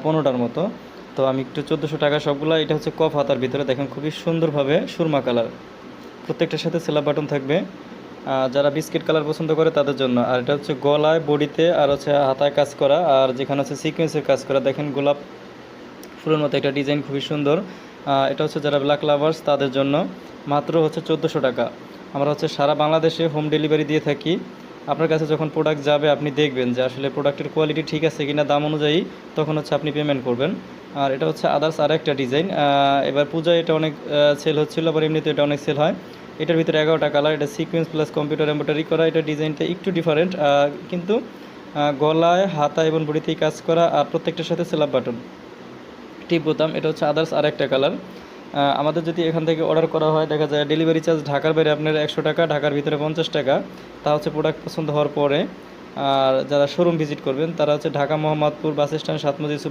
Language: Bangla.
15টার মতো। তো আমি একটু 1400 টাকা সবগুলো। এটা হচ্ছে কফ হাতার ভিতরে, দেখেন খুবই সুন্দরভাবে সুরমা কালার, প্রত্যেকটার সাথে সেলাপ বাটন থাকবে। যারা বিস্কিট কালার পছন্দ করে তাদের জন্য। আর এটা হচ্ছে গলায়, বডিতে আর হচ্ছে হাতায় কাজ করা, আর যেখানে হচ্ছে সিকোয়েন্সের কাজ করা, দেখেন গোলাপ ফুলের মতো একটা ডিজাইন, খুবই সুন্দর। এটা হচ্ছে যারা ব্ল্যাক লাভার্স তাদের জন্য, মাত্র হচ্ছে 1400 টাকা। আমরা হচ্ছে সারা বাংলাদেশে হোম ডেলিভারি দিয়ে থাকি। আপনার কাছে যখন প্রোডাক্ট যাবে আপনি দেখবেন যে আসলে প্রোডাক্টের কোয়ালিটি ঠিক আছে কিনা, দাম অনুযায়ী তখন হচ্ছে আপনি পেমেন্ট করবেন। আর এটা হচ্ছে আদার্স আর একটা ডিজাইন। এবার পূজায় এটা অনেক সেল হচ্ছিলো, আবার এমনিতে এটা অনেক সেল হয়। এটার ভিতরে 11টা কালার, এটা সিকোয়েন্স প্লাস কম্পিউটার এমব্রয়ডারি করা। এটা ডিজাইনটা একটু ডিফারেন্ট, কিন্তু গলায়, হাতা এবং বডিতেই কাজ করা, আর প্রত্যেকটার সাথে সেলাপ বাটন, টিপ বোতাম। এটা হচ্ছে আদার্স আর একটা কালার। আমাদের যদি এখান থেকে অর্ডার করা হয়, দেখা যায় ডেলিভারি চার্জ ঢাকার বাইরে আপনার 100 টাকা, ঢাকার ভিতরে 50 টাকা। তা হচ্ছে প্রোডাক্ট পছন্দ হওয়ার পরে। আর যারা শোরুম ভিজিট করবেন তারা হচ্ছে ঢাকা মোহাম্মদপুর বাস স্ট্যান্ড, সাতমজি